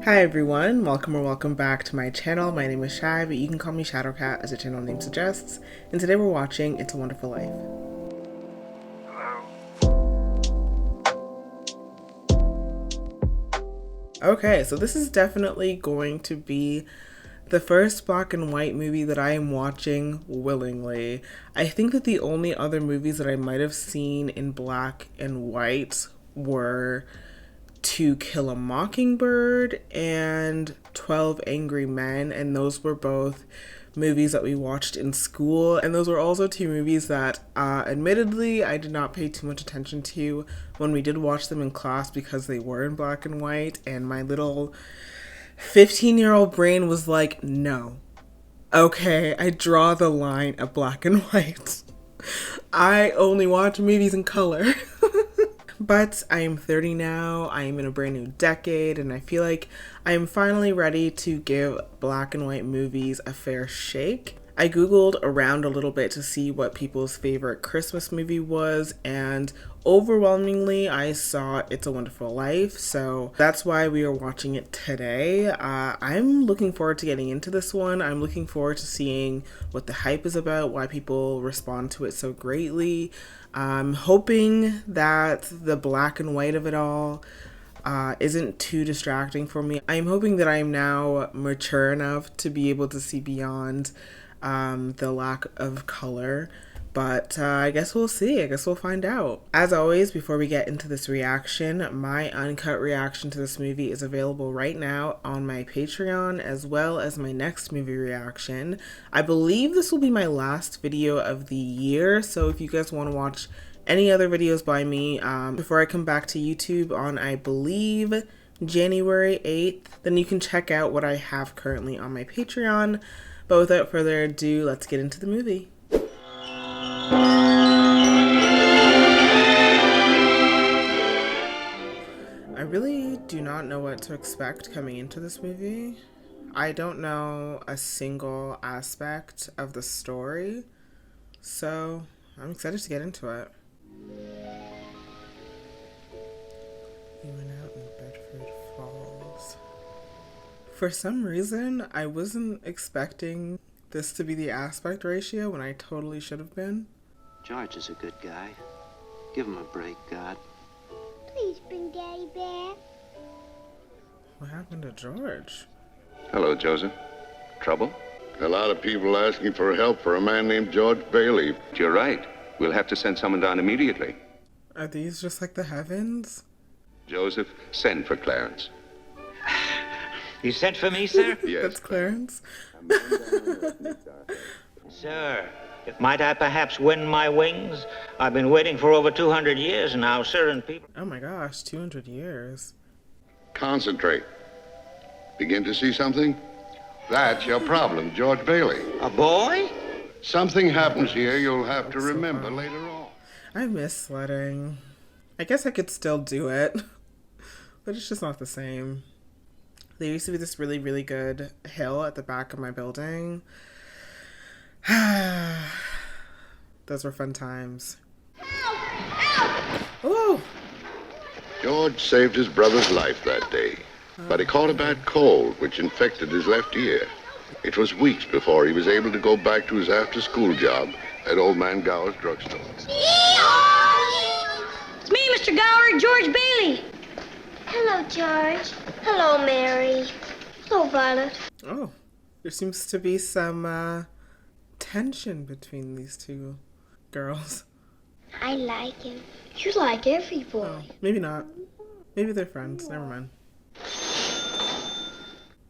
Hi everyone, welcome or welcome back to my channel. My name is Shy, but you can call me Shadowcat as the channel name suggests. And today we're watching It's a Wonderful Life. Okay, so this is definitely going to be the first black and white movie that I am watching willingly. I think that the only other movies that I might have seen in black and white were To Kill a Mockingbird and 12 Angry Men, and those were both movies that we watched in school, and those were also two movies that admittedly I did not pay too much attention to when we did watch them in class because they were in black and white, and my little 15-year-old brain was like, no, okay, I draw the line at black and white. I only watch movies in color. But I am 30 now, I am in a brand new decade, and I feel like I am finally ready to give black and white movies a fair shake. I googled around a little bit to see what people's favorite Christmas movie was, and overwhelmingly I saw It's a Wonderful Life, so that's why we are watching it today. I'm looking forward to getting into this one. I'm looking forward to seeing what the hype is about, why people respond to it so greatly. I'm hoping that the black and white of it all isn't too distracting for me. I'm hoping that I'm now mature enough to be able to see beyond the lack of color. But I guess we'll see. I guess we'll find out. As always, before we get into this reaction, my uncut reaction to this movie is available right now on my Patreon, as well as my next movie reaction. I believe this will be my last video of the year, so if you guys want to watch any other videos by me before I come back to YouTube on, I believe, January 8th, then you can check out what I have currently on my Patreon. But without further ado, let's get into the movie. I really do not know what to expect coming into this movie. I don't know a single aspect of the story, so I'm excited to get into it. He went out in Bedford Falls. For some reason, I wasn't expecting this to be the aspect ratio when I totally should have been. George is a good guy. Give him a break, God. Please bring Daddy back. What happened to George? Hello, Joseph. Trouble? A lot of people asking for help for a man named George Bailey. You're right. We'll have to send someone down immediately. Are these just like the heavens? Joseph, send for Clarence. You sent for me, sir? Yes. That's Clarence. Sir, might I perhaps win my wings? I've been waiting for over 200 years now, sir, and people... Oh my gosh, 200 years. Concentrate. Begin to see something? That's your problem, George Bailey. A boy? Something happens here you'll have to That's so remember fun. later on. I miss sledding. I guess I could still do it, but it's just not the same. There used to be this really, really good hill at the back of my building. Those were fun times. Oh! George saved his brother's life that day, but he caught a bad cold which infected his left ear. It was weeks before he was able to go back to his after-school job at Old Man Gower's drugstore. It's me, Mr. Gower, George Bailey. Hello, George. Hello, Mary. Hello, Violet. Oh, there seems to be some tension between these two girls. I like him. You like every boy. Oh, maybe not. Maybe they're friends. Never mind.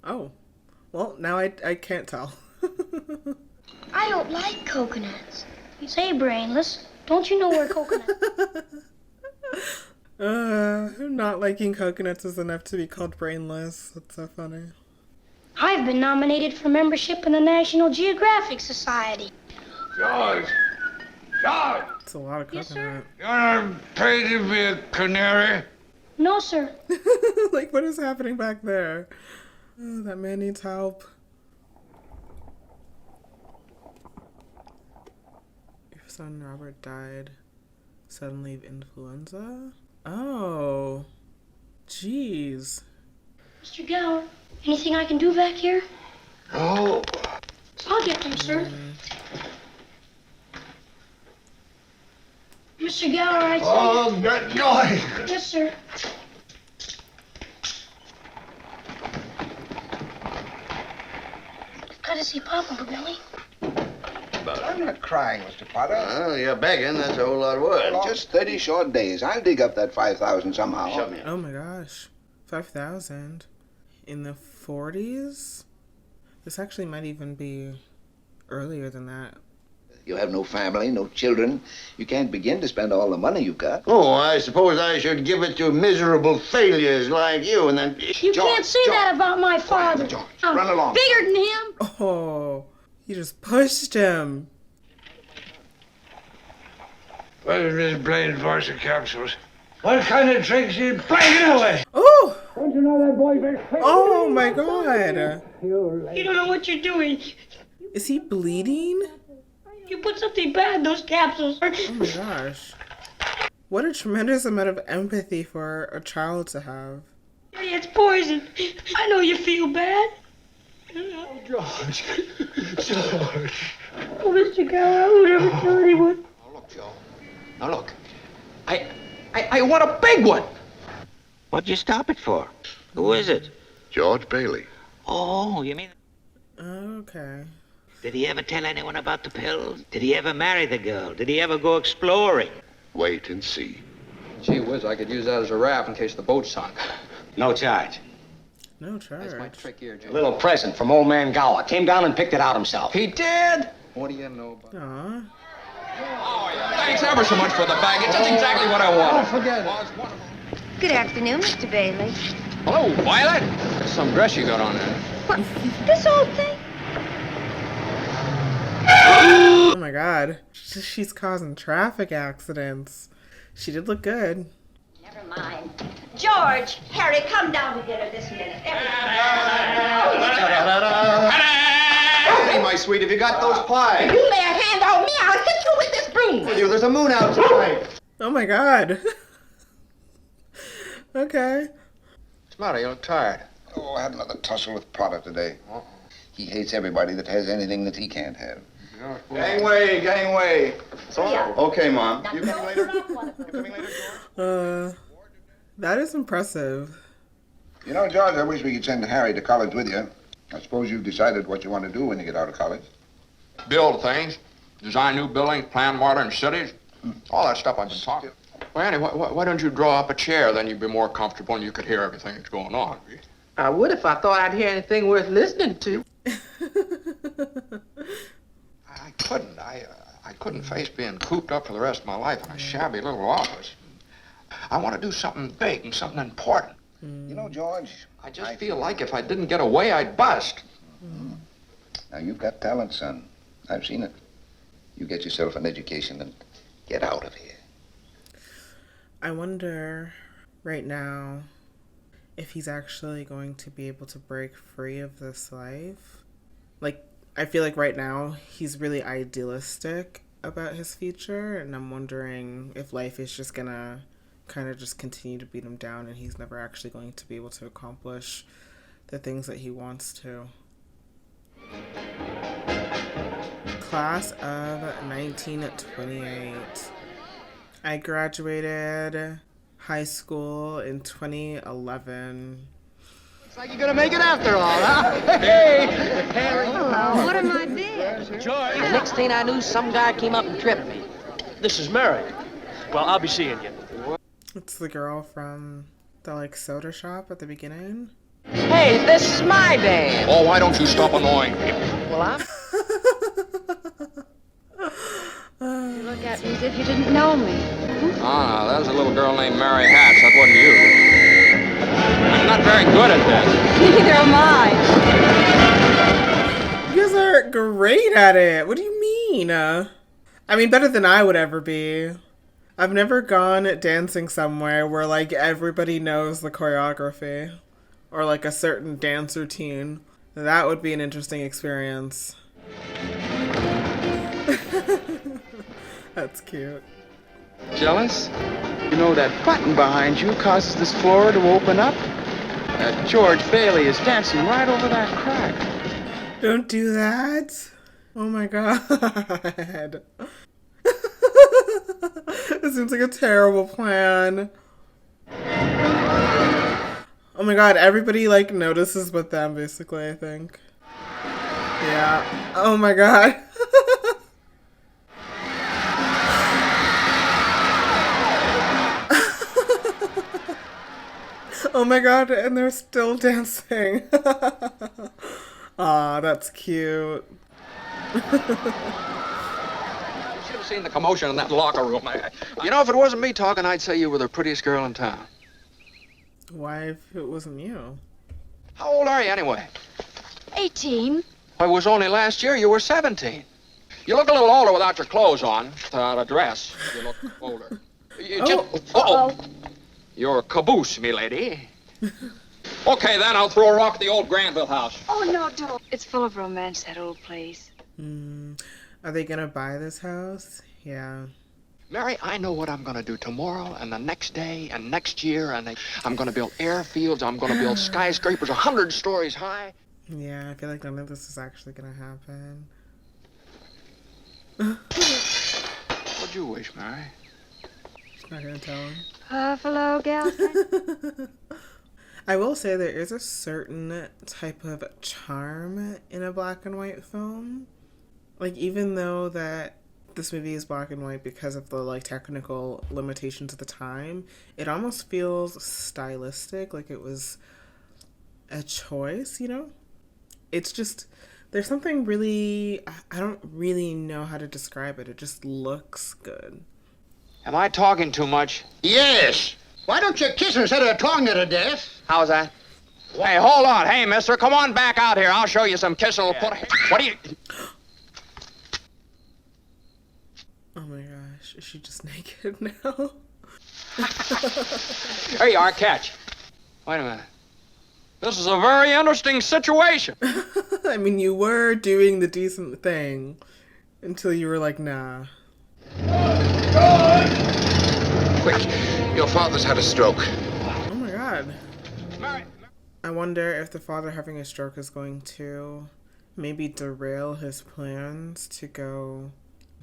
Oh. Well, now I can't tell. I don't like coconuts. You say brainless. Don't you know where coconuts... Not liking coconuts is enough to be called brainless. That's so funny. I've been nominated for membership in the National Geographic Society. George! George! It's a lot of coconut. Yes, sir. You wanna pay to be a canary? No, sir. Like, what is happening back there? Oh, that man needs help. Your son Robert died suddenly of influenza? Oh. Jeez. Mr. Gower, anything I can do back here? Oh. I'll get them, sir. Mr. Gower, I say... Oh, good going. Yes, sir. I've got to see Papa, Billy. I'm not crying, Mr. Potter. Well, you're begging. That's a whole lot of words. Just 30 short days. I'll dig up that 5,000 somehow. Shut me up. Oh my gosh. 5,000. In the 40s? This actually might even be earlier than that. You have no family, no children. You can't begin to spend all the money you've got. Oh, I suppose I should give it to miserable failures like you, and then... You can't say that about my father. George, I'm run along. bigger than him. Oh, you just pushed him. What is this blamed voice of capsules? What kind of tricks you playing anyway? Oh! Don't you know that boy's been crazy? Oh my god. You don't know what you're doing. Is he bleeding? You put something bad in those capsules. Oh my gosh. What a tremendous amount of empathy for a child to have. It's poison. I know you feel bad. George. George. Oh, Mr. Gower, I would never tell anyone. Now look, Joe. Now look. I want a big one. What'd you stop it for? Who is it? George Bailey. Oh, you mean... Okay. Did he ever tell anyone about the pills? Did he ever marry the girl? Did he ever go exploring? Wait and see. Gee whiz, I could use that as a raft in case the boat sunk. No charge. No charge. That's my trick here, Jim. A little present from old man Gower. Came down and picked it out himself. He did? What do you know about it? Aw. Thanks ever so much for the bag. It's just exactly what I wanted. Forget it. Good afternoon, Mr. Bailey. Hello, Violet. That's some dress you got on there. What? This old thing? Oh my god. She's causing traffic accidents. She did look good. Never mind. George, Harry, come down to dinner this minute. Hey, my sweet, have you got those pies? You lay a hand on me, I'll hit you with this broom. There's a moon out tonight. Oh my god. Okay. What's the matter? You look tired. Oh, I had another tussle with Potter today. He hates everybody that has anything that he can't have. Gangway. Okay, Mom. You coming later? You coming later, George? That is impressive. You know, George, I wish we could send Harry to college with you. I suppose you've decided what you want to do when you get out of college. Build things. Design new buildings, plan modern cities. All that stuff I've been talking. Well, Annie, why don't you draw up a chair? Then you'd be more comfortable and you could hear everything that's going on. I would if I thought I'd hear anything worth listening to. I couldn't. I couldn't face being cooped up for the rest of my life in a shabby little office. I want to do something big and something important. You know, George, I just feel like if I didn't get away, I'd bust. Now, you've got talent, son. I've seen it. You get yourself an education and get out of here. I wonder right now if he's actually going to be able to break free of this life. Like, I feel like right now he's really idealistic about his future, and I'm wondering if life is just gonna kind of just continue to beat him down and he's never actually going to be able to accomplish the things that he wants to. Class of 1928. I graduated high school in 2011. Looks like you're gonna make it after all, huh? Hey! Hello, what am I doing? George! The next thing I knew, some guy came up and tripped me. This is Mary. Well, I'll be seeing you. It's the girl from the, like, soda shop at the beginning. Hey, this is my band. Oh, why don't you stop annoying me? Well, I'm... You look at me as if you didn't know me. Ah, that was a little girl named Mary Hatch. That wasn't you. I'm not very good at this. Neither am I. You guys are great at it. What do you mean? I mean, better than I would ever be. I've never gone dancing somewhere where, like, everybody knows the choreography or, like, a certain dance routine. That would be an interesting experience. That's cute. Jealous? You know that button behind you causes this floor to open up? George Bailey is dancing right over that crack. Don't do that. Oh my god. It seems like a terrible plan. Oh my god, everybody like notices but them basically, I think. Yeah. Oh my god. Oh my god, and they're still dancing. Aw, that's cute. You should have seen the commotion in that locker room. You know, if it wasn't me talking, I'd say you were the prettiest girl in town. Why if it wasn't you? How old are you anyway? 18. It was only last year you were 17. You look a little older without your clothes on, without a dress. You look older. Uh-oh. You're caboose, milady. Okay, then I'll throw a rock at the old Granville house. Oh, no, don't. It's full of romance, that old place. Are they gonna buy this house? Yeah. Mary, I know what I'm gonna do tomorrow and the next day and next year, and I'm gonna build airfields, I'm gonna build skyscrapers 100 stories high. Yeah, I feel like none of this is actually gonna happen. What'd you wish, Mary? She's not gonna tell him. Buffalo gal. I will say there is a certain type of charm in a black and white film. Like, even though that this movie is black and white because of the like technical limitations of the time, it almost feels stylistic, like it was a choice, you know? It's just, there's something really, I don't really know how to describe it. It just looks good. Am I talking too much? Yes. Why don't you kiss her instead of talking her to death? How's that? Hey, hold on. Hey, mister, come on back out here. I'll show you some kissing. What do you... Oh my gosh, is she just naked now? Here you are, catch. Wait a minute. This is a very interesting situation. I mean, you were doing the decent thing until you were like, nah. Quick, your father's had a stroke. Oh my god. I wonder if the father having a stroke is going to maybe derail his plans to go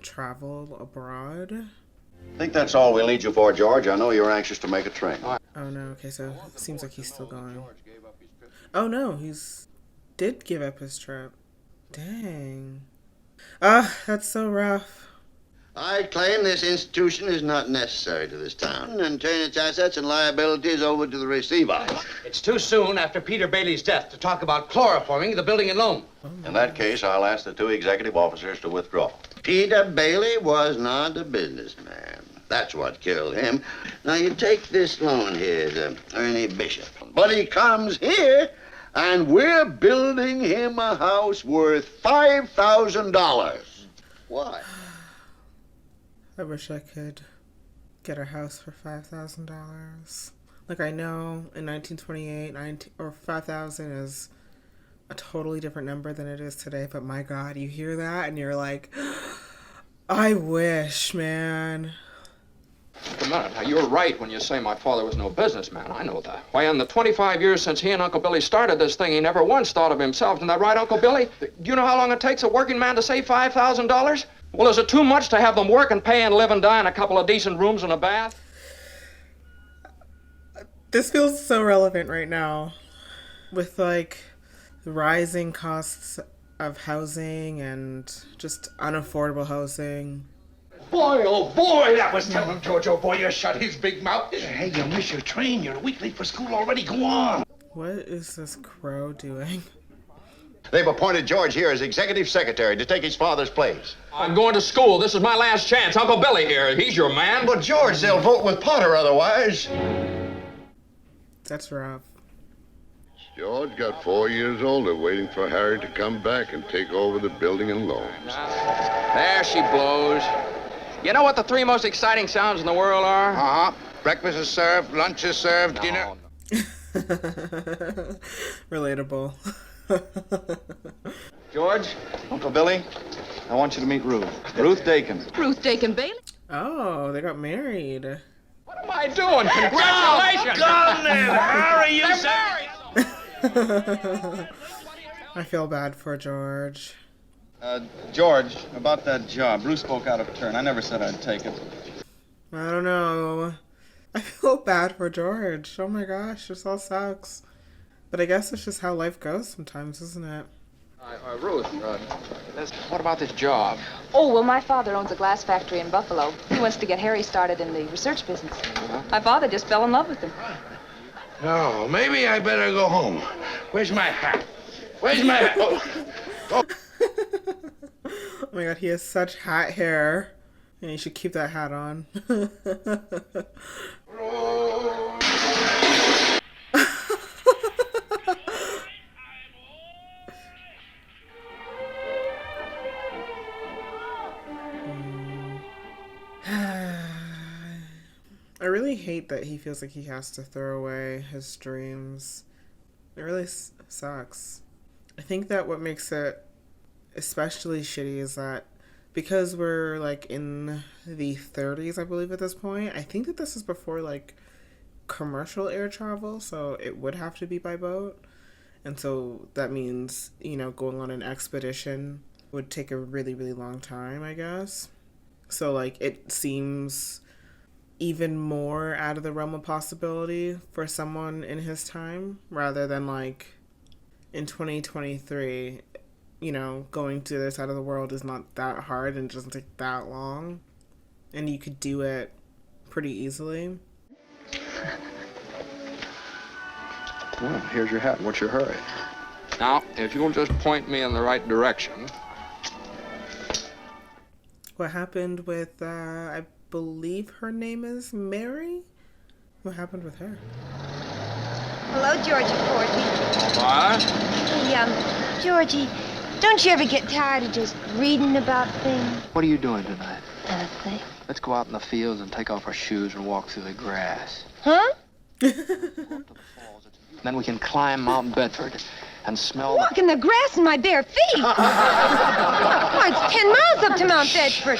travel abroad. I think that's all we'll need you for, George. I know you're anxious to make a train. Oh no, okay, so it seems like he's still going. Oh no, did give up his trip. Dang. That's so rough. I claim this institution is not necessary to this town and turn its assets and liabilities over to the receiver. It's too soon after Peter Bailey's death to talk about chloroforming the building and loan. In that case, I'll ask the 2 executive officers to withdraw. Peter Bailey was not a businessman. That's what killed him. Now, you take this loan here to Ernie Bishop. But he comes here, and we're building him a house worth $5,000. Why? I wish I could get a house for $5,000. Like, I know in 1928, or 5,000 is a totally different number than it is today, but my God, you hear that and you're like, I wish, man. Wait a minute. Now, you're right when you say my father was no businessman. I know that. Why, in the 25 years since he and Uncle Billy started this thing, he never once thought of himself. Isn't that right, Uncle Billy? Do you know how long it takes a working man to save $5,000? Well, is it too much to have them work and pay and live and die in a couple of decent rooms and a bath? This feels so relevant right now with, like, the rising costs of housing and just unaffordable housing. Boy, oh boy, that was telling George, oh boy, you shut his big mouth. Hey, you miss your train. You're a week late for school already. Go on. What is this crow doing? They've appointed George here as executive secretary to take his father's place. I'm going to school. This is my last chance. Uncle Billy here. He's your man. But George, they'll vote with Potter otherwise. That's rough. George got 4 years older waiting for Harry to come back and take over the building and loans. There she blows. You know what the 3 most exciting sounds in the world are? Uh-huh. Breakfast is served, lunch is served, dinner... Relatable. George, Uncle Billy, I want you to meet Ruth. Ruth Dakin. Ruth Dakin Bailey? Oh, they got married. What am I doing? Congratulations! Come then, Harry, you said... I feel bad for George. George, about that job. Bruce spoke out of turn. I never said I'd take it. I don't know. I feel bad for George. Oh my gosh, this all sucks. But I guess it's just how life goes sometimes, isn't it? Ruth, what about this job? Oh, well, my father owns a glass factory in Buffalo. He wants to get Harry started in the research business. My father just fell in love with him. Oh, maybe I better go home. Where's my hat? Where's my hat? Oh. Oh my god, he has such hat hair. And you should keep that hat on. I really hate that he feels like he has to throw away his dreams. It really sucks. I think that what makes it especially shitty is that because we're like in the 30s, I believe at this point, I think that this is before like commercial air travel, so it would have to be by boat. And so that means, you know, going on an expedition would take a really, really long time, I guess. So like it seems even more out of the realm of possibility for someone in his time rather than like in 2023, you know, going to the other side of the world is not that hard and it doesn't take that long. And you could do it pretty easily. Well, here's your hat. What's your hurry? Now, if you'll just point me in the right direction. What happened with, I believe her name is Mary? What happened with her? Hello, Georgie Porgy. What? Hey, Georgie, don't you ever get tired of just reading about things? What are you doing tonight? Nothing. Let's go out in the fields and take off our shoes and walk through the grass. Huh? Then we can climb Mount Bedford and smell Walk in the grass in my bare feet. Why, it's 10 miles up to Mount Bedford.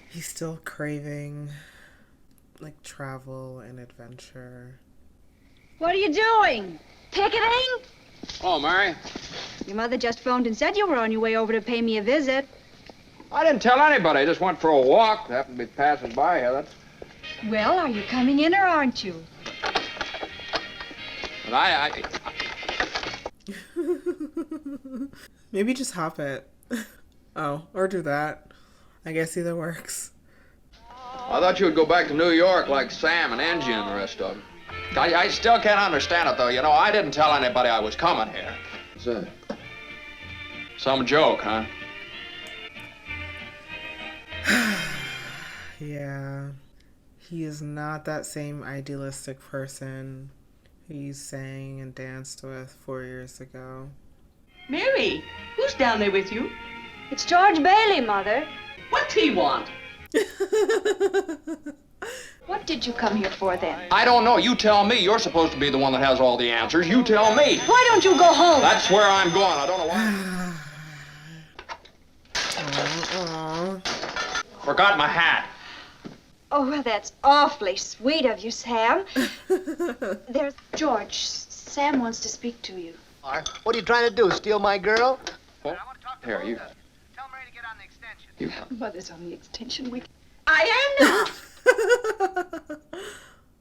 He's still craving, like, travel and adventure. What are you doing? Picketing? Oh, Mary. Your mother just phoned and said you were on your way over to pay me a visit. I didn't tell anybody. I just went for a walk. Happened to be passing by here. That's... Well, are you coming in or aren't you? But I... Maybe just hop it. Oh, or do that. I guess either works. I thought you would go back to New York like Sam and Angie and the rest of them. I still can't understand it, though. You know, I didn't tell anybody I was coming here. What's that? Some joke, huh? Yeah. He is not that same idealistic person who you sang and danced with 4 years ago. Mary, who's down there with you? It's George Bailey, Mother. What's he want? What did you come here for, then? I don't know. You tell me. You're supposed to be the one that has all the answers. You tell me. Why don't you go home? That's where I'm going. I don't know why. Forgot my hat. Oh, well, that's awfully sweet of you, Sam. There's George. Sam wants to speak to you. What are you trying to do, steal my girl? Oh, here, you... Tell Mary to get on the extension. Mother's on the extension. I am not.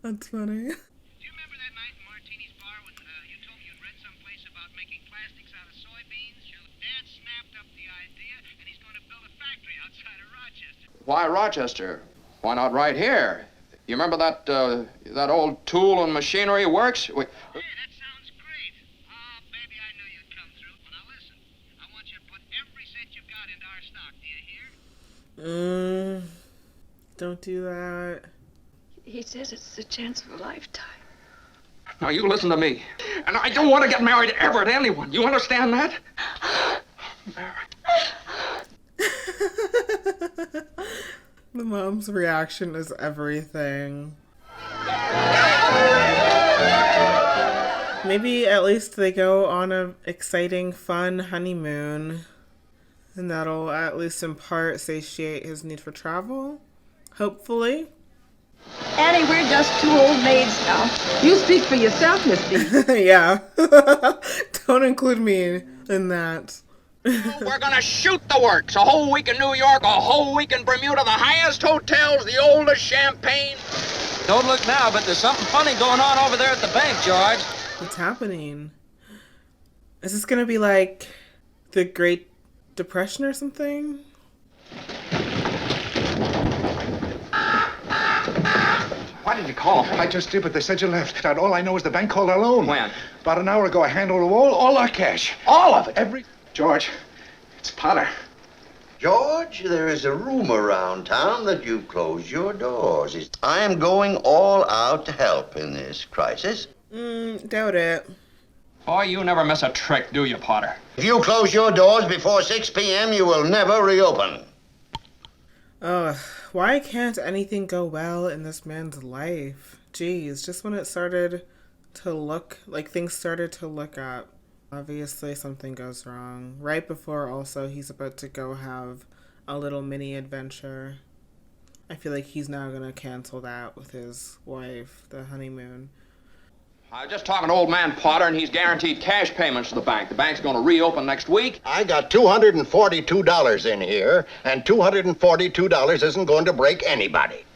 That's funny. Do you remember that night in Martini's bar when you told me you'd read someplace about making plastics out of soybeans? Dad snapped up the idea, and he's going to build a factory outside of Rochester. Why Rochester? Why not right here? You remember that that old tool and machinery works? Hey, that sounds great. Oh, baby, I knew you'd come through. Well, now listen. I want you to put every cent you've got into our stock. Do you hear? Don't do that. He says it's the chance of a lifetime. Now, you listen to me. And I don't want to get married ever to anyone. You understand that? The mom's reaction is everything. Maybe at least they go on a exciting, fun honeymoon. And that'll at least in part satiate his need for travel. Hopefully. Annie, we're just two old maids now. You speak for yourself, Miss B. Yeah. Don't include me in that. We're gonna shoot the works. A whole week in New York, a whole week in Bermuda, the highest hotels, the oldest champagne. Don't look now, but there's something funny going on over there at the bank, George. What's happening? Is this gonna be like the Great Depression or something? Why did you call? I just did, but they said you left. And all I know is the bank called our loan. When? About an hour ago, I handed over all our cash. All of it. George, it's Potter. George, there is a rumor around town that you've closed your doors. I am going all out to help in this crisis. Doubt it. Oh, you never miss a trick, do you, Potter? If you close your doors before 6 p.m., you will never reopen. Ugh, why can't anything go well in this man's life? Jeez, just when it started to look, like things started to look up, obviously something goes wrong. Right before also he's about to go have a little mini adventure. I feel like he's now gonna cancel that with his wife, the honeymoon. I was just talking to old man Potter, and he's guaranteed cash payments to the bank. The bank's going to reopen next week. I got $242 in here, and $242 isn't going to break anybody.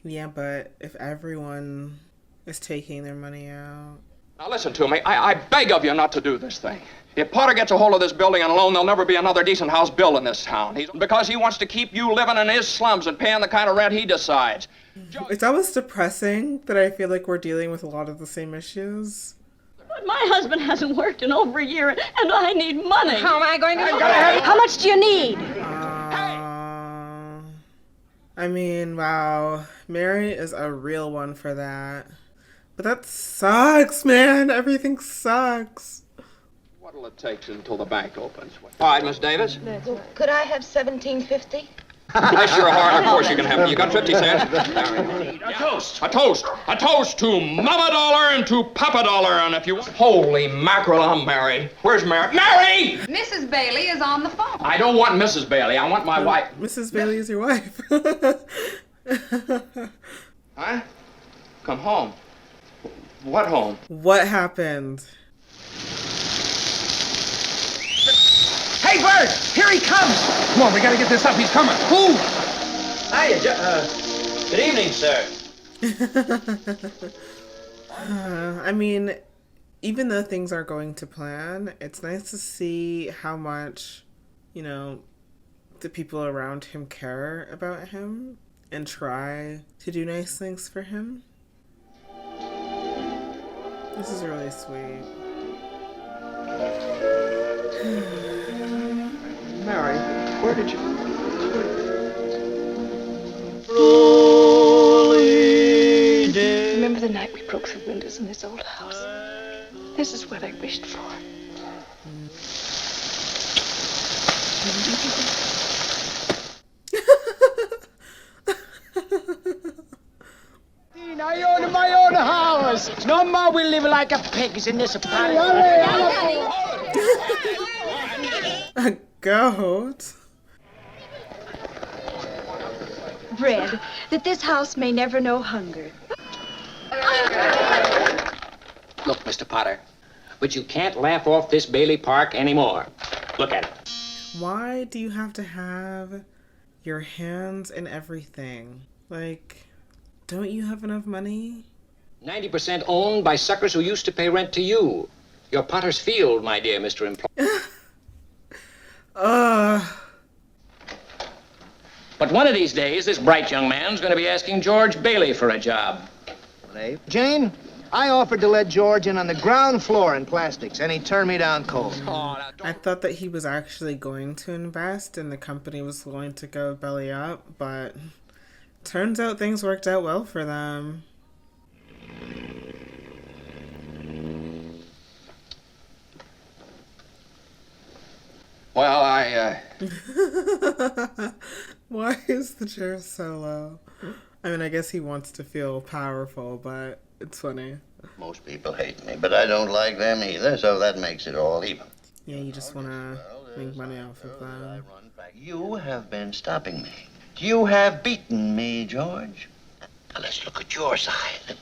Yeah, but if everyone is taking their money out... Now listen to me. I beg of you not to do this thing. If Potter gets a hold of this building and alone, there'll never be another decent house built in this town. Because he wants to keep you living in his slums and paying the kind of rent he decides. It's almost depressing that I feel like we're dealing with a lot of the same issues. But my husband hasn't worked in over a year, and I need money. How am I going to... How much do you need? I mean, wow. Mary is a real one for that. But that sucks, man. Everything sucks. What'll it take until the bank opens? All right, Miss Davis. Could I have $17.50? Sure, Hart. Of course you can have it. You got 50 cents? A toast. A toast. A toast to Mama Dollar and to Papa Dollar. And if you want... Holy mackerel, I'm married. Where's Mary? Mary! Mrs. Bailey is on the phone. I don't want Mrs. Bailey. I want my wife. Mrs. Bailey is your wife. Huh? Come home. What home? What happened? Hey, Bert! Here he comes! Come on, we gotta get this up. He's coming. Who? Hiya, good evening, sir. I mean, even though things are going to plan, it's nice to see how much, you know, the people around him care about him and try to do nice things for him. This is really sweet. Mary, where did you... Remember the night we broke the windows in this old house? This is what I wished for. I own my own house. No more we live like a pigs in this apartment. A goat? Bread, that this house may never know hunger. Look, Mr. Potter, but you can't laugh off this Bailey Park anymore. Look at it. Why do you have to have your hands in everything? Like, don't you have enough money? 90% owned by suckers who used to pay rent to you. Your Potter's Field, my dear Mr. Employer. But one of these days, this bright young man's going to be asking George Bailey for a job. Jane, I offered to let George in on the ground floor in plastics, and he turned me down cold. I thought that he was actually going to invest and the company was going to go belly up, but turns out things worked out well for them. Well, Why is the chair so low? I mean, I guess he wants to feel powerful, but it's funny. Most people hate me, but I don't like them either, so that makes it all even. Yeah, you just want to make money off of them. You have been stopping me. You have beaten me, George. Now, let's look at your side.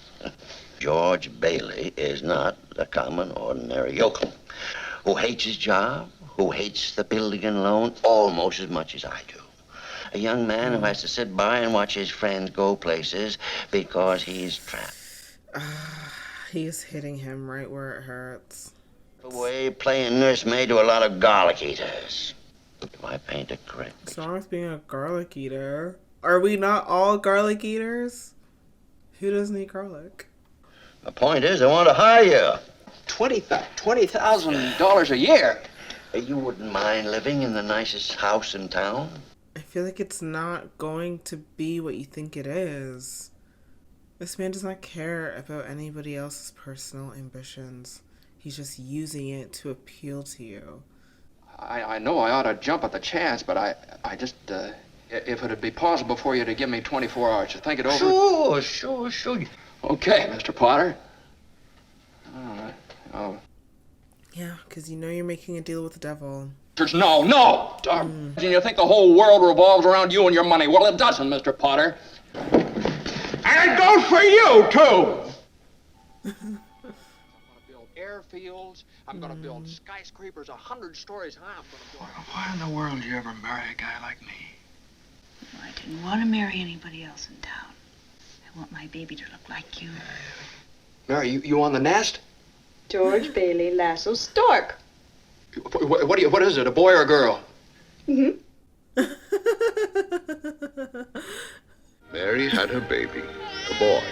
George Bailey is not a common, ordinary yokel who hates his job, who hates the building and loan almost as much as I do. A young man who has to sit by and watch his friends go places because he's trapped. He's hitting him right where it hurts. Away playing nursemaid to a lot of garlic eaters. Do I paint it correct? What's wrong with being a garlic eater? Are we not all garlic eaters? Who doesn't eat garlic? The point is, I want to hire you. $20,000 a year? You wouldn't mind living in the nicest house in town? I feel like it's not going to be what you think it is. This man does not care about anybody else's personal ambitions. He's just using it to appeal to you. I know I ought to jump at the chance, but I just, if it'd be possible for you to give me 24 hours to think it over. Sure. Okay, Mr. Potter. All right. Oh. Yeah, because you know you're making a deal with the devil. No. You think the whole world revolves around you and your money. Well, it doesn't, Mr. Potter. And it goes for you, too. I'm going to build airfields. I'm going to build skyscrapers 100 stories high. I'm going to build... Why in the world did you ever marry a guy like me? I didn't want to marry anybody else in town. I want my baby to look like you. Mary, you on the nest? George Bailey Lasso Stork. What is it, a boy or a girl? Mm-hmm. Mary had her baby, a boy.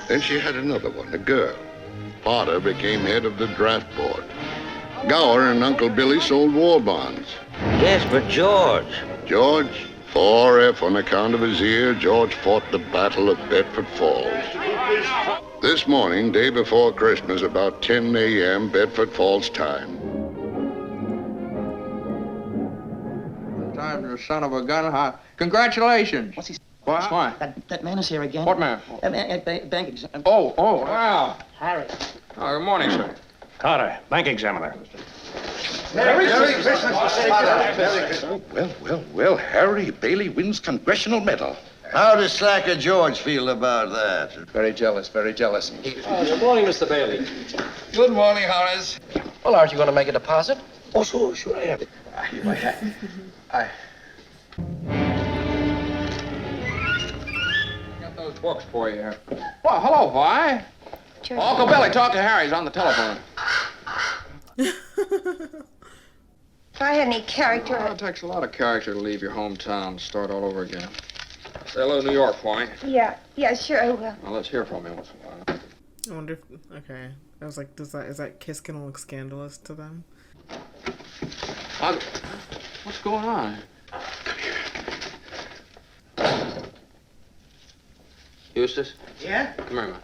Then she had another one, a girl. Potter became head of the draft board. Gower and Uncle Billy sold war bonds. Yes, but George. George, 4F on account of his ear, George fought the Battle of Bedford Falls. This morning, day before Christmas, about 10 a.m. Bedford Falls time. Time to the son of a gun. Congratulations. What's he? What? Why? That man is here again. What man? Bank examiner. Oh, wow. Harry. Oh, good morning, sir. Carter, bank examiner. Merry Christmas, Well, Harry Bailey wins congressional medal. How does Slacker George feel about that? Very jealous, very jealous. Good morning, Mr. Bailey. Good morning, Horace. Well, aren't you going to make a deposit? Oh, sure, I am. I got those books for you here. Well, hello, Vi. George. Uncle Billy, talk to Harry. He's on the telephone. If I had any character... Well, it takes a lot of character to leave your hometown and start all over again. Say hello to New York, for me. Yeah, sure I will. Well, let's hear from you once in a while. I wonder if... Okay. I was like, is that kiss gonna look scandalous to them? What's going on? Eustace? Yeah? Come here, man.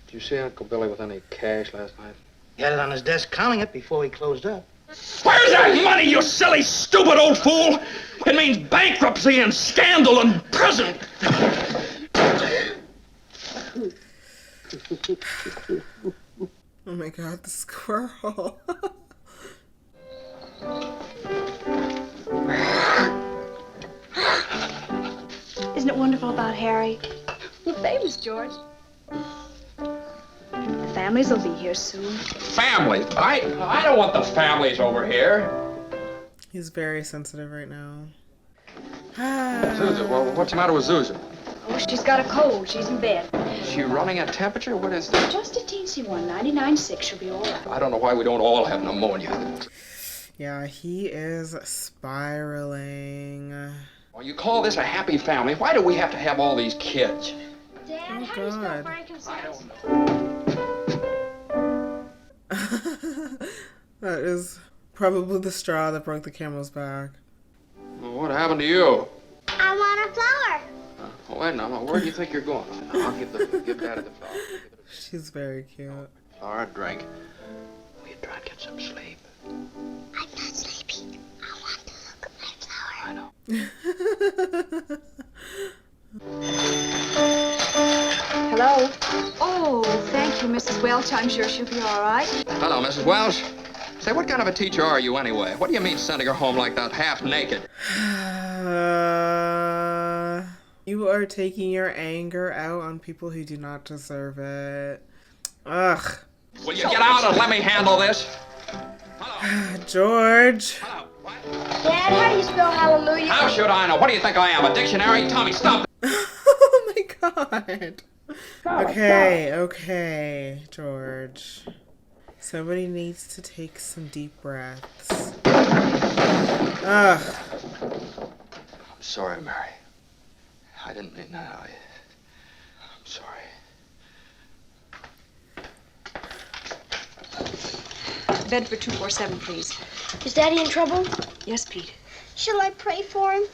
Did you see Uncle Billy with any cash last night? He had it on his desk counting it before he closed up. Where's that money, you silly, stupid old fool? It means bankruptcy and scandal and prison. Oh my god, the squirrel. Isn't it wonderful about Harry? We're famous, George. The families will be here soon. Families? I don't want the families over here. He's very sensitive right now. Zuzu, well, what's the matter with Zuzu? Oh, she's got a cold. She's in bed. Is she running a temperature? What is that? Just a teensy one. 99.6. She'll be all right. I don't know why we don't all have pneumonia. Yeah, he is spiraling. Well, you call this a happy family. Why do we have to have all these kids? Dad, Oh, how do you spell God. frankincense? I don't know. That is probably the straw that broke the camel's back. Well, what happened to you? I want a flower. Oh, wait, now, where do you think you're going? I'll give Daddy the flower. She's very cute. Flower, drink. Will you try and get some sleep? I'm not sleepy. I want to look at my flower. I know. Hello? Oh, thank you, Mrs. Welch. I'm sure she'll be all right. Hello, Mrs. Welsh. Say, what kind of a teacher are you anyway? What do you mean sending her home like that, half naked? You are taking your anger out on people who do not deserve it. Ugh. Will you get out and let me handle this? George. Dad, how do you spell hallelujah? How should I know? What do you think I am, a dictionary? Tommy, stop. Oh my god. Okay, George. Somebody needs to take some deep breaths. Ugh. I'm sorry, Mary. I didn't mean that. I'm sorry. Bedford 247, please. Is Daddy in trouble? Yes, Pete. Shall I pray for him?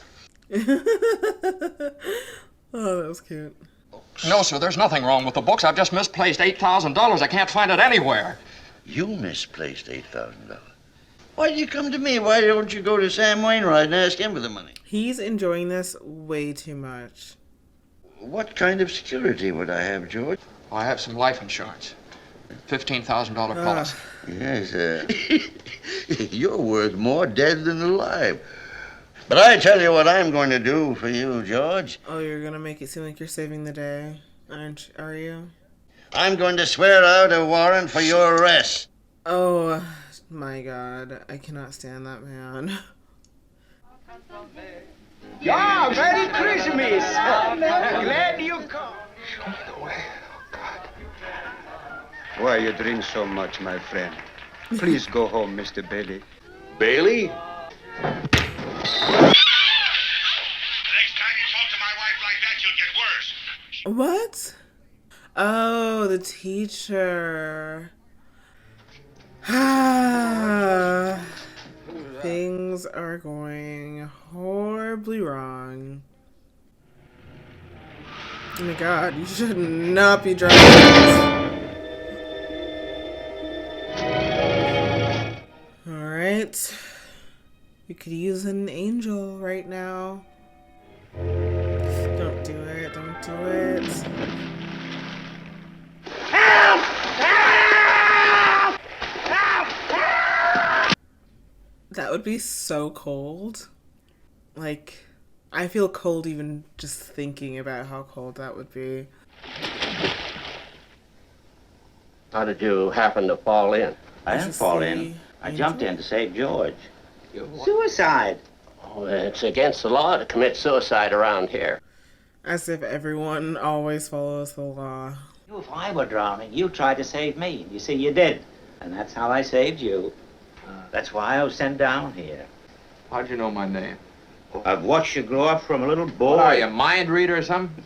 Oh, that was cute. No, sir, there's nothing wrong with the books. I've just misplaced $8,000. I can't find it anywhere. You misplaced $8,000. Why did you come to me? Why don't you go to Sam Wainwright and ask him for the money? He's enjoying this way too much. What kind of security would I have, George? I have some life insurance. $15,000 policy. Yes, you're worth more dead than alive. But I tell you what I'm going to do for you, George. Oh, you're gonna make it seem like you're saving the day, are you? I'm going to swear out a warrant for your arrest. Oh my god, I cannot stand that man. Yeah, Merry Christmas. Glad you come. Show me the way. Why you drink so much, my friend? Please go home, Mr. Bailey. Bailey? Next time you talk to my wife like that, you'll get worse. What? Oh, the teacher. Things are going horribly wrong. Oh my god, you should not be driving this. Alright. We could use an angel right now. Don't do it, don't do it. Help! Help! Help! Help! That would be so cold. Like, I feel cold even just thinking about how cold that would be. How did you happen to fall in? I didn't fall in. I jumped in to save George. Suicide. Oh, it's against the law to commit suicide around here. As if everyone always follows the law. If I were drowning, you tried to save me. You see, you did. And that's how I saved you. That's why I was sent down here. How'd you know my name? I've watched you grow up from a little boy. What are you, a mind reader or something?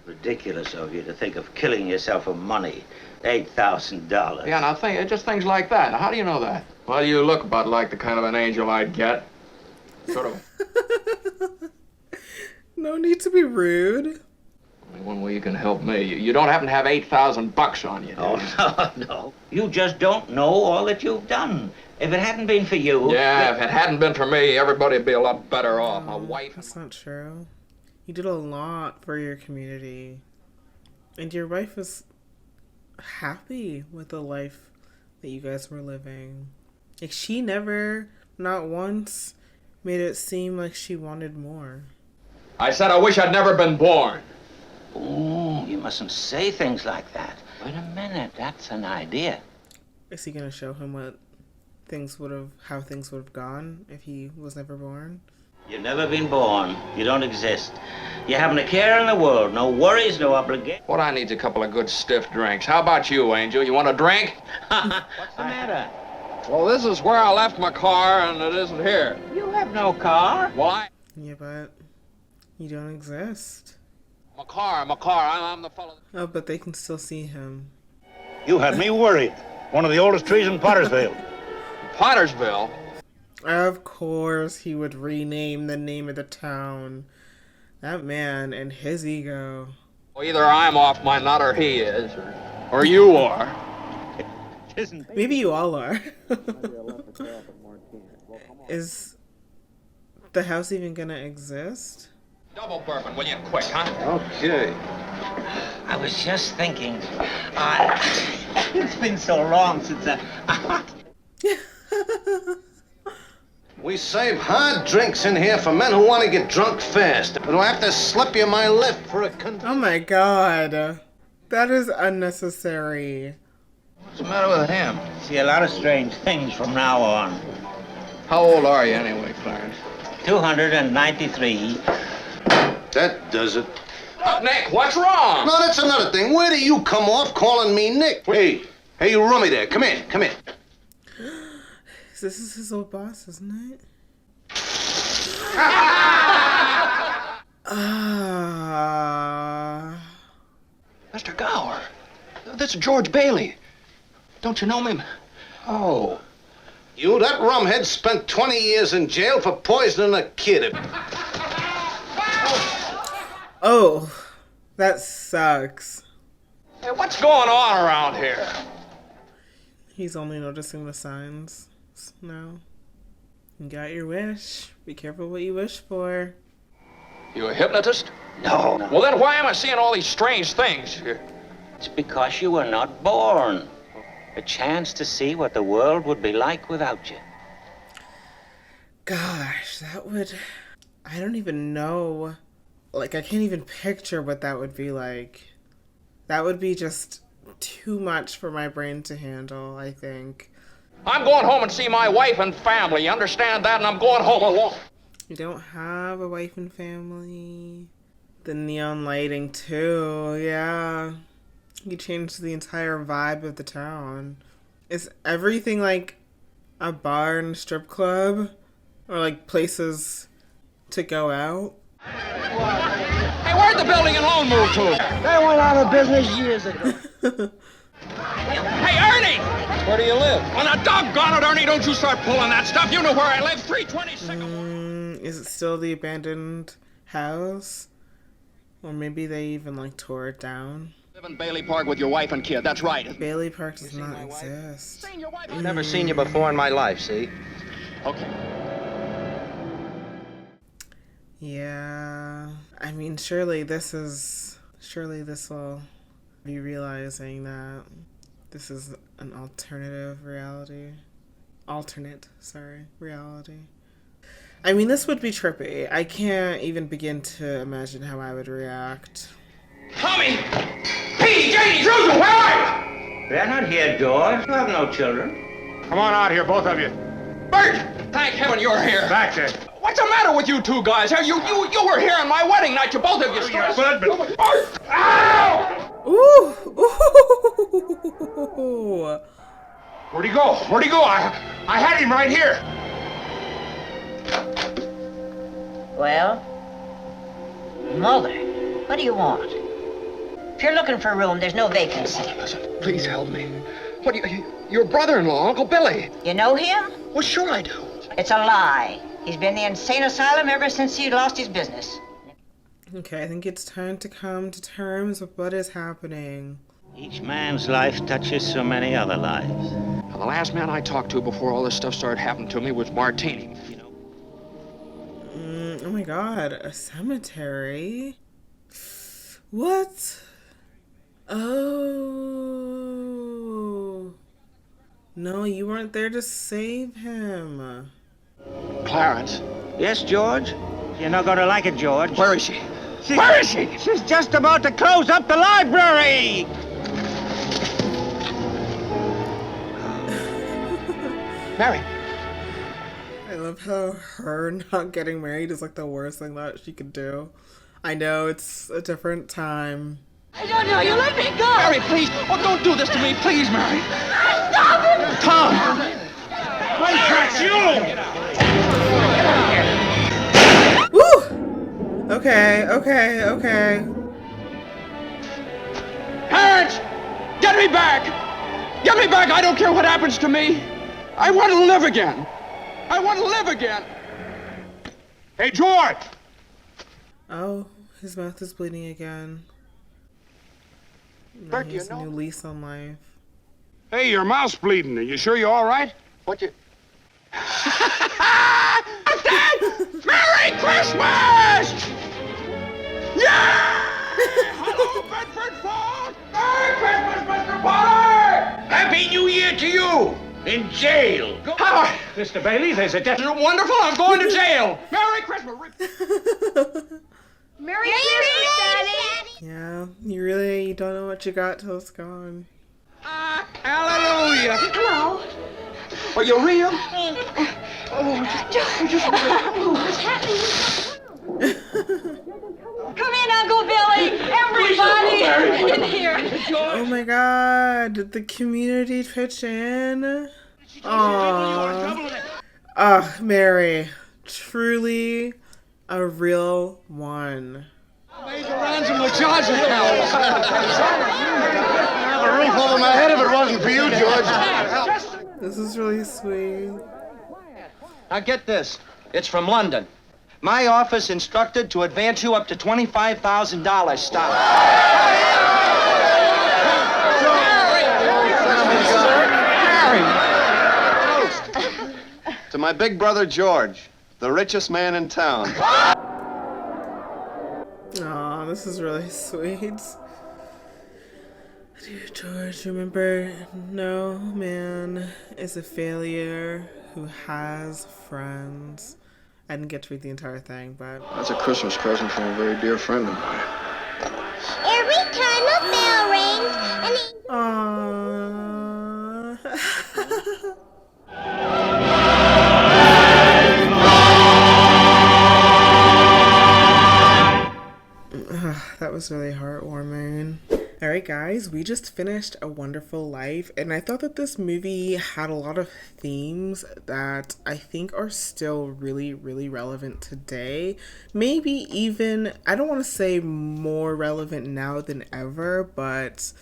Ridiculous of you to think of killing yourself for money. $8,000. Yeah, now think, just things like that. Now, how do you know that? Well, you look about like the kind of an angel I'd get. Sort of. No need to be rude. Only one way you can help me. You don't happen to have $8,000 on you, do you? Oh, no. You just don't know all that you've done. If it hadn't been for you... Yeah, if it hadn't been for me, everybody'd be a lot better off. My wife... That's not true. You did a lot for your community. And your wife was happy with the life that you guys were living. Like, she never, not once, made it seem like she wanted more. I said I wish I'd never been born. Oh, you mustn't say things like that. Wait a minute, that's an idea. Is he gonna show him what how things would have gone if he was never born? You've never been born. You don't exist. You haven't a care in the world. No worries, no obligation. What I need's a couple of good stiff drinks. How about you, Angel? You want a drink? What's the matter? Well, this is where I left my car, and it isn't here. You have no car. Why? Yeah, but you don't exist. My car. I'm the fellow. Oh, but they can still see him. You had me worried. One of the oldest trees in Pottersville. Pottersville? Of course he would rename the name of the town. That man and his ego. Well, either I'm off my nut or he is. Or you are. Maybe you all are. Is the house even gonna exist? Double bourbon, will you? Quick, huh? Okay. I was just thinking, it's been so long since We save hard drinks in here for men who want to get drunk fast. But I have to slip you my lip for a Oh my god. That is unnecessary. What's the matter with him? See a lot of strange things from now on. How old are you anyway, Clarence? 293. That does it. Nick, what's wrong? No, that's another thing. Where do you come off calling me Nick? Hey, you rummy there. Come here, come here. This is his old boss, isn't it? Mr. Gower, this is George Bailey. Don't you know me? Oh. You, that rumhead spent 20 years in jail for poisoning a kid. Oh, that sucks. Hey, what's going on around here? He's only noticing the signs now. You got your wish. Be careful what you wish for. You a hypnotist? No. Well, then why am I seeing all these strange things here? It's because you were not born. A chance to see what the world would be like without you. Gosh, that would... I don't even know. Like, I can't even picture what that would be like. That would be just too much for my brain to handle, I think. I'm going home and see my wife and family. You understand that? And I'm going home alone. You don't have a wife and family. The neon lighting, too. Yeah. You changed the entire vibe of the town. Is everything like a bar and strip club? Or like places to go out? Hey, where'd the building and loan move to? They went out of business years ago. Hey, Ernie! Where do you live? On a doggone it, Ernie, don't you start pulling that stuff. You know where I live, 326. Is it still the abandoned house? Or maybe they even like tore it down? Live in Bailey Park with your wife and kid, that's right. Bailey Park does not exist. I've never seen you before in my life, see? Okay. Yeah. I mean, surely this will be realizing that this is an reality. I mean, this would be trippy. I can't even begin to imagine how I would react. Tommy! Petey, Janie, Susan, where are you? They're not here, George. You have no children. Come on out here, both of you. Bert! Thank heaven you're here. Back there. What's the matter with you two guys? You were here on my wedding night. You both of you. Ow! Ooh! Ooh! Where'd he go? Where'd he go? I had him right here. Well, Mother, what do you want? If you're looking for a room, there's no vacancy. Listen, please help me. What do you... Your brother-in-law, Uncle Billy. You know him? Well, sure I do. It's a lie. He's been in the insane asylum ever since he lost his business. Okay, I think it's time to come to terms with what is happening. Each man's life touches so many other lives. Now, the last man I talked to before all this stuff started happening to me was Martini. You know. Oh my god, a cemetery? What? Oh. No, you weren't there to save him. Clarence. Yes, George? You're not going to like it, George. Where is she? Where is she? She's just about to close up the library! Mary. I love how her not getting married is like the worst thing that she could do. I know, it's a different time. I don't know. You let me go. Mary, please. Oh, don't do this to me. Please, Mary. Stop it. Tom. I catch you! Woo! Okay. Parents! Get me back! Get me back! I don't care what happens to me. I want to live again. I want to live again. Hey, George! Oh, his mouth is bleeding again. Bert, He has a new lease on life. Hey, your mouth's bleeding. Are you sure you're all right? What you... Merry Christmas! Yeah! Hello, Bedford Falls! Merry Christmas, Mr. Potter! Happy New Year to you! In jail. How? Mr. Bailey, there's a death. Wonderful, I'm going to jail. Merry Christmas. Merry Christmas, Daddy. Yeah, you don't know what you got till it's gone. Hallelujah. Hello. Are you real? What's happening? Come in, Uncle Billy. Everybody in here. Oh my God, did the community pitch in? Aww. Mary, truly a real one. Major Ransom was charging cows. I'd have a roof over my head if it wasn't for you, George. This is really sweet. Now get this. It's from London. My office instructed to advance you up to $25,000 stock. To my big brother George, the richest man in town. Aw, this is really sweet. Dear George, remember, no man is a failure who has friends. I didn't get to read the entire thing, but... That's a Christmas present from a very dear friend of mine. Every time a bell rings, and that was really heartwarming. Alright guys, we just finished A Wonderful Life, and I thought that this movie had a lot of themes that I think are still really, really relevant today. Maybe even, I don't want to say more relevant now than ever, but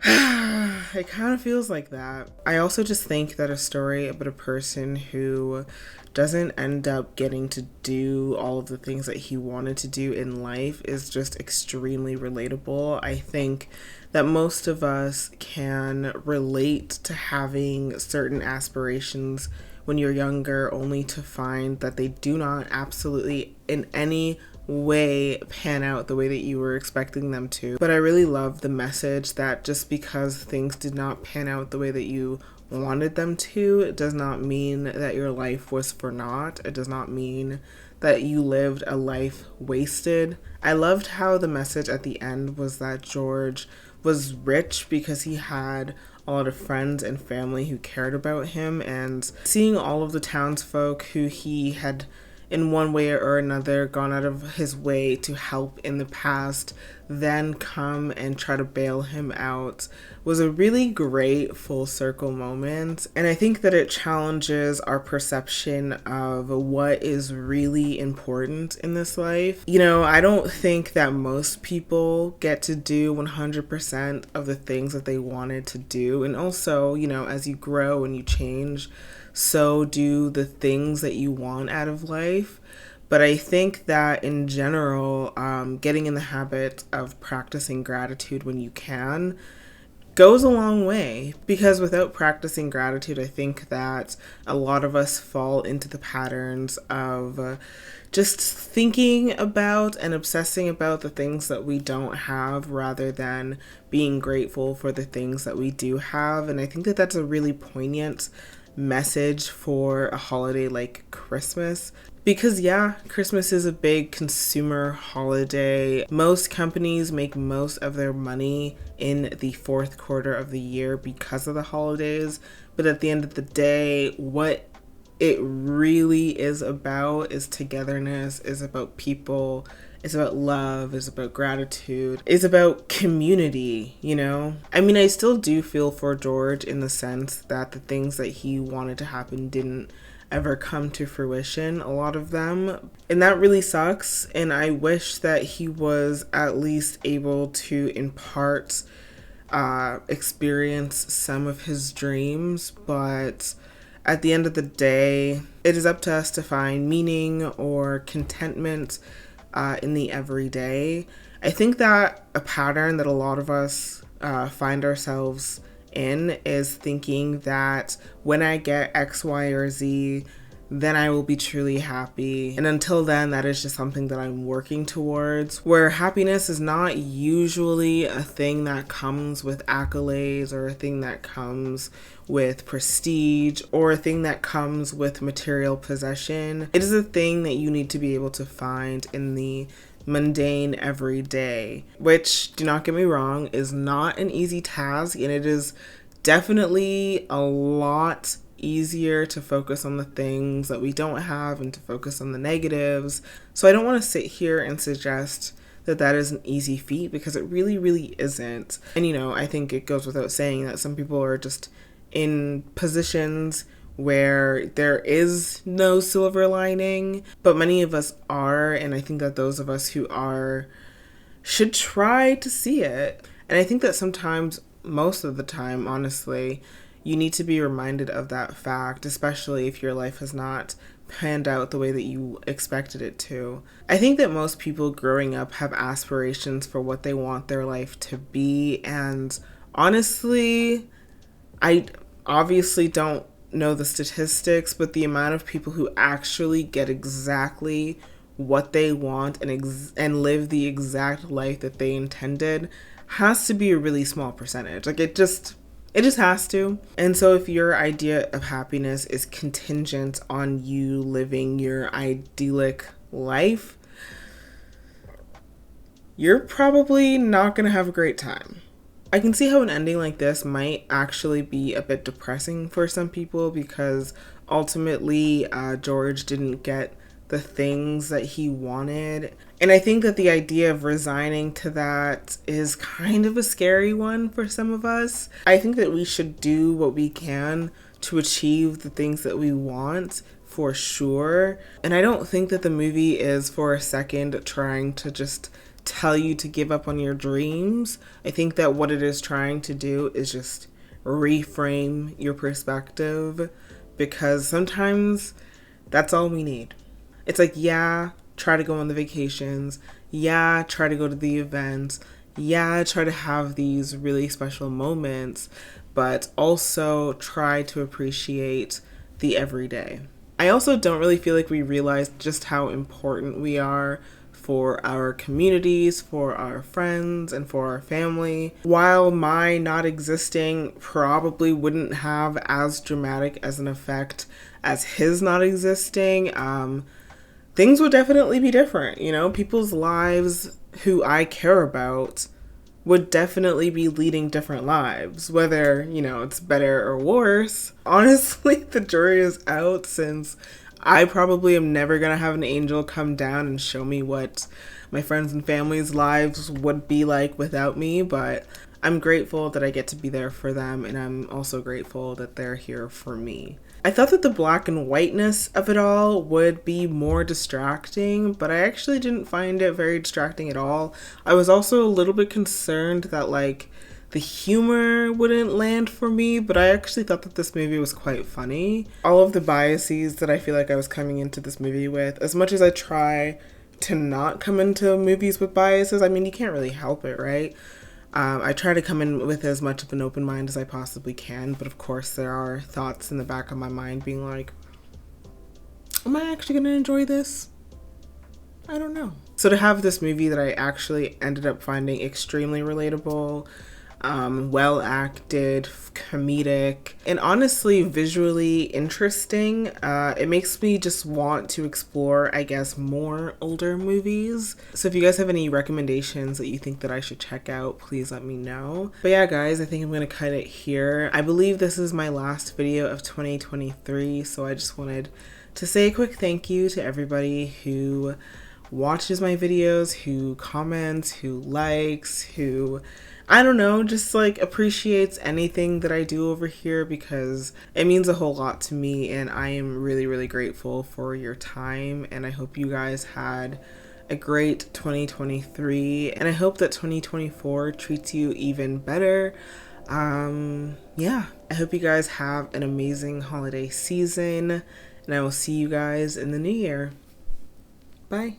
it kind of feels like that. I also just think that a story about a person who doesn't end up getting to do all of the things that he wanted to do in life is just extremely relatable. I think that most of us can relate to having certain aspirations when you're younger, only to find that they do not absolutely in any way pan out the way that you were expecting them to. But I really love the message that just because things did not pan out the way that you wanted them to, it does not mean that your life was for naught. It does not mean that you lived a life wasted. I loved how the message at the end was that George was rich because he had a lot of friends and family who cared about him, and seeing all of the townsfolk who he had in one way or another gone out of his way to help in the past then come and try to bail him out was a really great full circle moment. And I think that it challenges our perception of what is really important in this life. You know, I don't think that most people get to do 100% of the things that they wanted to do. And also, you know, as you grow and you change, so do the things that you want out of life. But I think that in general, getting in the habit of practicing gratitude when you can goes a long way, because without practicing gratitude, I think that a lot of us fall into the patterns of just thinking about and obsessing about the things that we don't have rather than being grateful for the things that we do have. And I think that that's a really poignant message for a holiday like Christmas. Because yeah, Christmas is a big consumer holiday. Most companies make most of their money in the fourth quarter of the year because of the holidays. But at the end of the day, what it really is about is togetherness, is about people, it's about love, it's about gratitude, it's about community, you know? I mean, I still do feel for George in the sense that the things that he wanted to happen didn't ever come to fruition, a lot of them. And that really sucks. And I wish that he was at least able to in part experience some of his dreams. But at the end of the day, it is up to us to find meaning or contentment in the everyday. I think that a pattern that a lot of us find ourselves in is thinking that when I get X, Y, or Z, then I will be truly happy. And until then, that is just something that I'm working towards, where happiness is not usually a thing that comes with accolades or a thing that comes with prestige or a thing that comes with material possession. It is a thing that you need to be able to find in the mundane everyday, which, do not get me wrong, is not an easy task, and it is definitely a lot easier to focus on the things that we don't have and to focus on the negatives. So I don't want to sit here and suggest that that is an easy feat, because it really, really isn't. And you know, I think it goes without saying that some people are just in positions where there is no silver lining, but many of us are, and I think that those of us who are should try to see it. And I think that sometimes, most of the time, honestly, you need to be reminded of that fact, especially if your life has not panned out the way that you expected it to. I think that most people growing up have aspirations for what they want their life to be, and honestly, I obviously don't know the statistics, but the amount of people who actually get exactly what they want and live the exact life that they intended has to be a really small percentage. Like, it just has to. And so if your idea of happiness is contingent on you living your idyllic life, you're probably not going to have a great time. I can see how an ending like this might actually be a bit depressing for some people, because ultimately George didn't get the things that he wanted. And I think that the idea of resigning to that is kind of a scary one for some of us. I think that we should do what we can to achieve the things that we want, for sure. And I don't think that the movie is for a second trying to just tell you to give up on your dreams. I think that what it is trying to do is just reframe your perspective, because sometimes that's all we need. It's like, yeah, try to go on the vacations. Yeah, try to go to the events. Yeah, try to have these really special moments, but also try to appreciate the everyday. I also don't really feel like we realize just how important we are for our communities, for our friends, and for our family. While my not existing probably wouldn't have as dramatic as an effect as his not existing, things would definitely be different. You know, people's lives who I care about would definitely be leading different lives, whether, you know, it's better or worse. Honestly, the jury is out, since I probably am never going to have an angel come down and show me what my friends and family's lives would be like without me, but I'm grateful that I get to be there for them, and I'm also grateful that they're here for me. I thought that the black and whiteness of it all would be more distracting, but I actually didn't find it very distracting at all. I was also a little bit concerned that, like, the humor wouldn't land for me, but I actually thought that this movie was quite funny. All of the biases that I feel like I was coming into this movie with, as much as I try to not come into movies with biases, I mean, you can't really help it, right? I try to come in with as much of an open mind as I possibly can, but of course there are thoughts in the back of my mind being like, am I actually going to enjoy this? I don't know. So to have this movie that I actually ended up finding extremely relatable, well acted, comedic, and honestly visually interesting, it makes me just want to explore, I guess, more older movies. So if you guys have any recommendations that you think that I should check out, please let me know. But yeah, guys, I think I'm gonna cut it here. I believe this is my last video of 2023, so I just wanted to say a quick thank you to everybody who watches my videos, who comments, who likes, who, I don't know, just like appreciates anything that I do over here, because it means a whole lot to me, and I am really, really grateful for your time. And I hope you guys had a great 2023, and I hope that 2024 treats you even better. Yeah, I hope you guys have an amazing holiday season, and I will see you guys in the new year. Bye.